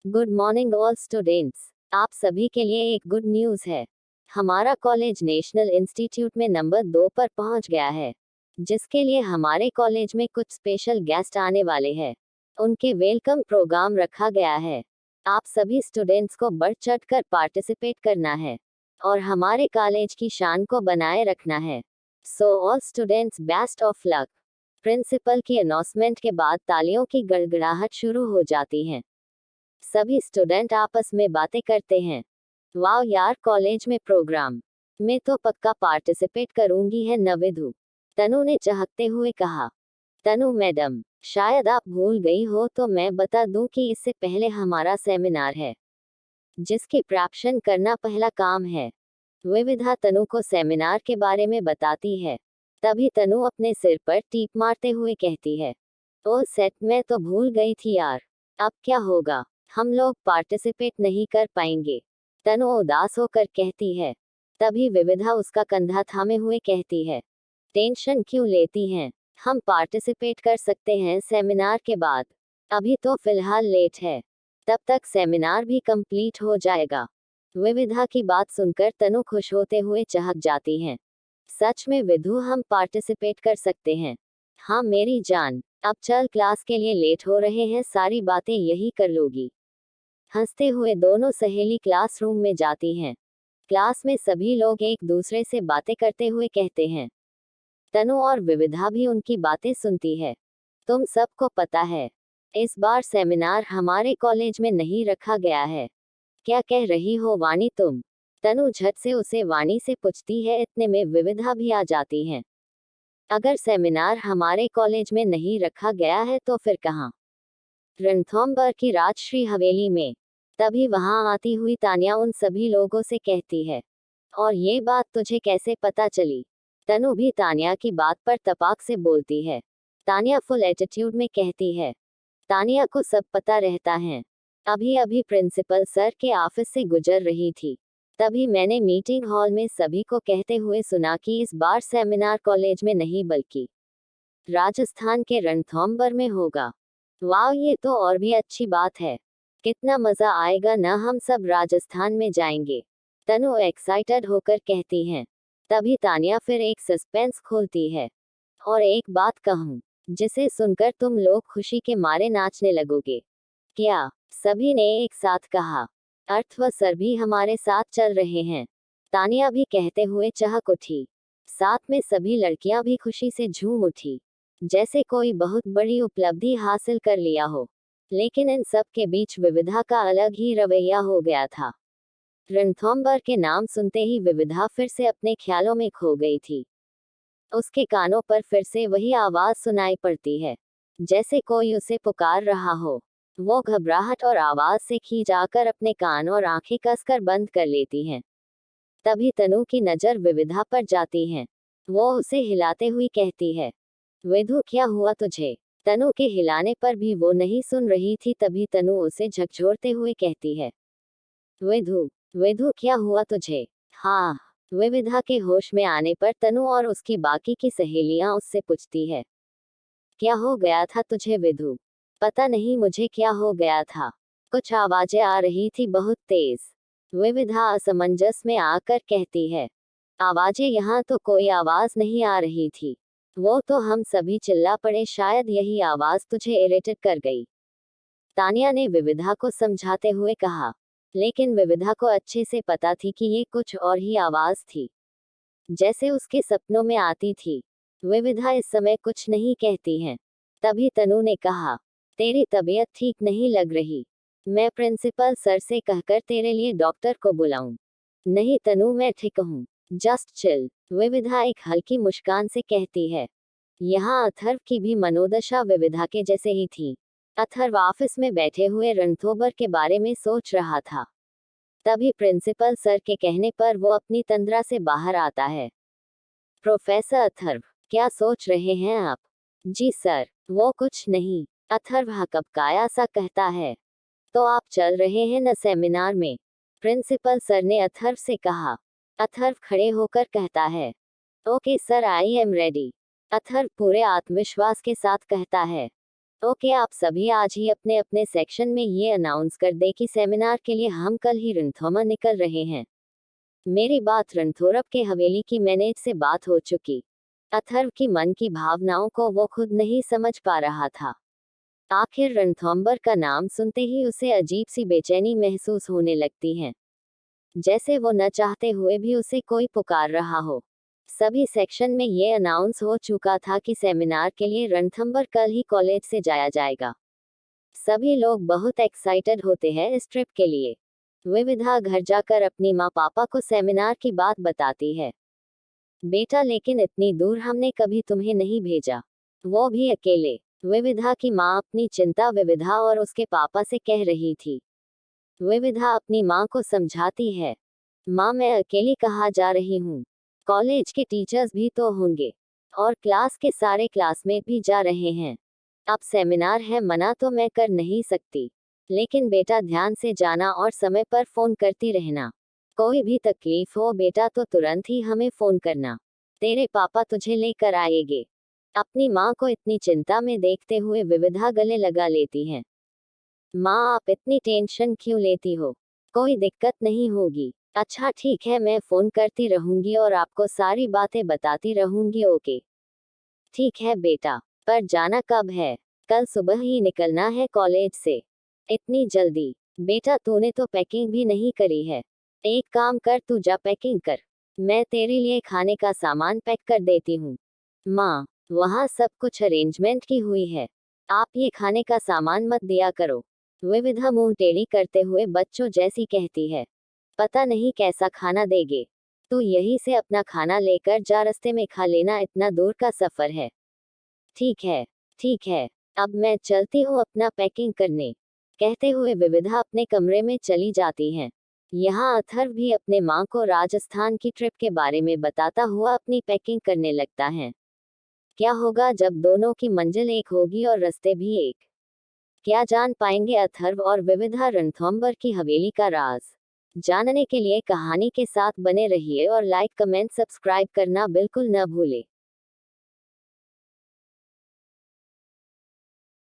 Good morning all students. आप सभी के लिए एक गुड न्यूज़ है। हमारा कॉलेज नेशनल इंस्टीट्यूट में नंबर 2 पर पहुंच गया है, जिसके लिए हमारे कॉलेज में कुछ स्पेशल गेस्ट आने वाले हैं। उनके वेलकम प्रोग्राम रखा गया है। आप सभी स्टूडेंट्स को बढ़ चढ़कर पार्टिसिपेट करना है और हमारे कॉलेज की शान को बनाए रखना है। So all students best of luck. Principal की अनाउंसमेंट के बाद तालियों की गड़गड़ाहट शुरू हो जाती है। सभी स्टूडेंट आपस में बातें करते हैं। वाह यार, कॉलेज में प्रोग्राम में तो पक्का पार्टिसिपेट करूंगी है न विधु, तनु ने चहकते हुए कहा। तनु मैडम, शायद आप भूल गई हो तो मैं बता दूं कि इससे पहले हमारा सेमिनार है, जिसकी प्रेपरेशन करना पहला काम है। विविधा तनु को सेमिनार के बारे में बताती है। तभी तनु अपने सिर पर टीप मारते हुए कहती है, ओ सेट, मैं तो भूल गई थी यार। अब क्या होगा, हम लोग पार्टिसिपेट नहीं कर पाएंगे, तनु उदास होकर कहती है। तभी विविधा उसका कंधा थामे हुए कहती है, टेंशन क्यों लेती हैं, हम पार्टिसिपेट कर सकते हैं सेमिनार के बाद। अभी तो फिलहाल लेट है, तब तक सेमिनार भी कंप्लीट हो जाएगा। विविधा की बात सुनकर तनु खुश होते हुए चहक जाती हैं। सच में विधु, हम पार्टिसिपेट कर सकते हैं। हाँ मेरी जान, अब चल, क्लास के लिए लेट हो रहे हैं, सारी बातें यही कर लोगी। हंसते हुए दोनों सहेली क्लासरूम में जाती हैं। क्लास में सभी लोग एक दूसरे से बातें करते हुए कहते हैं। तनु और विविधा भी उनकी बातें सुनती है। तुम सबको पता है, इस बार सेमिनार हमारे कॉलेज में नहीं रखा गया है। क्या कह रही हो वाणी तुम? तनु झट से उसे वाणी से पूछती है। इतने में विविधा भी आ जाती हैं। अगर सेमिनार हमारे कॉलेज में नहीं रखा गया है तो फिर कहाँ? रणथंभौर की राजश्री हवेली में। तभी वहां आती हुई तानिया उन सभी लोगों से कहती है, और ये बात तुझे कैसे पता चली? तनु भी तानिया की बात पर तपाक से बोलती है। तानिया फुल एटीट्यूड में कहती है, तानिया को सब पता रहता है। अभी अभी प्रिंसिपल सर के ऑफिस से गुजर रही थी, तभी मैंने मीटिंग हॉल में सभी को कहते हुए सुना कि इस बार सेमिनार कॉलेज में नहीं बल्कि राजस्थान के रणथंभौर में होगा। वाह, ये तो और भी अच्छी बात है। कितना मजा आएगा ना, हम सब राजस्थान में जाएंगे, तनु एक्साइटेड होकर कहती हैं। तभी तानिया फिर एक सस्पेंस खोलती है, और एक बात कहूँ, जिसे सुनकर तुम लोग खुशी के मारे नाचने लगोगे। क्या? सभी ने एक साथ कहा। अर्थव सर भी हमारे साथ चल रहे हैं, तानिया भी कहते हुए चहक उठी। साथ में सभी लड़कियां भी खुशी से झूम उठी, जैसे कोई बहुत बड़ी उपलब्धि हासिल कर लिया हो। लेकिन इन सब के बीच विविधा का अलग ही रवैया हो गया था। रणथंभौर के नाम सुनते ही विविधा फिर से अपने ख्यालों में खो गई थी। उसके कानों पर फिर से वही आवाज सुनाई पड़ती है, जैसे कोई उसे पुकार रहा हो। वो घबराहट और आवाज से खींच आकर अपने कान और आंखें कसकर बंद कर लेती हैं। तभी तनु की नजर विविधा पर जाती है। वो उसे हिलाते हुए कहती है, विधु, क्या हुआ तुझे? तनु के हिलाने पर भी वो नहीं सुन रही थी। तभी तनु उसे झकझोरते हुए कहती है, विधु, विधु, क्या हुआ तुझे? हाँ। विविधा के होश में आने पर तनु और उसकी बाकी की सहेलियां उससे पूछती है, क्या हो गया था तुझे विधु? पता नहीं मुझे क्या हो गया था, कुछ आवाजें आ रही थी बहुत तेज। विविधा असमंजस में आकर कहती है, आवाजें? यहाँ तो कोई आवाज नहीं आ रही थी, वो तो हम सभी चिल्ला पड़े, शायद यही आवाज तुझे इरिटेट कर गई, तानिया ने विविधा को समझाते हुए कहा। लेकिन विविधा को अच्छे से पता थी कि ये कुछ और ही आवाज थी, जैसे उसके सपनों में आती थी। विविधा इस समय कुछ नहीं कहती हैं। तभी तनु ने कहा, तेरी तबीयत ठीक नहीं लग रही, मैं प्रिंसिपल सर से कहकर तेरे लिए डॉक्टर को बुलाऊं? नहीं तनु, मैं ठीक हूँ, जस्ट चिल, विविधा एक हल्की मुस्कान से कहती है। यहाँ अथर्व की भी मनोदशा विविधा के जैसे ही थी। अथर्व ऑफिस में बैठे हुए रणथंभौर के बारे में सोच रहा था। तभी प्रिंसिपल सर के कहने पर वो अपनी तंद्रा से बाहर आता है। प्रोफेसर अथर्व, क्या सोच रहे हैं आप? जी सर, वो कुछ नहीं, अथर्व हकबकाया सा कहता है। तो आप चल रहे हैं न सेमिनार में? प्रिंसिपल सर ने अथर्व से कहा। अथर्व खड़े होकर कहता है, okay sir, I am ready. Atharva पूरे आत्मविश्वास के साथ कहता है। ओके, आप सभी आज ही अपने अपने सेक्शन में ये अनाउंस कर दे कि सेमिनार के लिए हम कल ही रणथंभौर निकल रहे हैं। मेरी बात रणथोरब के हवेली की मैनेज से बात हो चुकी। अथर्व की मन की भावनाओं को वो खुद नहीं समझ पा रहा था। आखिर रणथंभौर का नाम सुनते ही उसे अजीब सी बेचैनी महसूस होने लगती है, जैसे वो न चाहते हुए भी उसे कोई पुकार रहा हो। सभी सेक्शन में ये अनाउंस हो चुका था कि सेमिनार के लिए रणथंभौर कल ही कॉलेज से जाया जाएगा। सभी लोग बहुत एक्साइटेड होते हैं इस ट्रिप के लिए। विविधा घर जाकर अपनी माँ पापा को सेमिनार की बात बताती है। बेटा, लेकिन इतनी दूर हमने कभी तुम्हें नहीं भेजा, वो भी अकेले। विविधा की माँ अपनी चिंता विविधा और उसके पापा से कह रही थी। विविधा अपनी माँ को समझाती है, माँ मैं अकेली कहाँ जा रही हूँ, कॉलेज के टीचर्स भी तो होंगे और क्लास के सारे क्लासमेट भी जा रहे हैं। अब सेमिनार है, मना तो मैं कर नहीं सकती, लेकिन बेटा ध्यान से जाना और समय पर फोन करती रहना। कोई भी तकलीफ हो बेटा तो तुरंत ही हमें फोन करना, तेरे पापा तुझे लेकर आएंगे। अपनी माँ को इतनी चिंता में देखते हुए विविधा गले लगा लेती है। माँ, आप इतनी टेंशन क्यों लेती हो, कोई दिक्कत नहीं होगी। अच्छा ठीक है, मैं फोन करती रहूंगी और आपको सारी बातें बताती रहूंगी। ओके ठीक है बेटा, पर जाना कब है? कल सुबह ही निकलना है कॉलेज से। इतनी जल्दी? बेटा तूने तो पैकिंग भी नहीं करी है। एक काम कर, तू जा पैकिंग कर, मैं तेरे लिए खाने का सामान पैक कर देती हूँ। माँ, वहाँ सब कुछ अरेंजमेंट की हुई है, आप ये खाने का सामान मत दिया करो। विविधा मुंह टेढ़ी करते हुए बच्चों जैसी कहती है, पता नहीं कैसा खाना देगे, तू यहीं से अपना खाना लेकर जा, रास्ते में खा लेना, इतना दूर का सफर है। ठीक है, अब मैं चलती हूँ अपना पैकिंग करने, कहते हुए विविधा अपने कमरे में चली जाती है। यहाँ अथर्व भी अपने माँ को राजस्थान की ट्रिप के बारे में बताता हुआ अपनी पैकिंग करने लगता है। क्या होगा जब दोनों की मंजिल एक होगी और रास्ते भी एक? क्या जान पाएंगे अथर्व और विविधा रणथंभौर की हवेली का राज? जानने के लिए कहानी के साथ बने रहिए और लाइक कमेंट सब्सक्राइब करना बिल्कुल न भूले।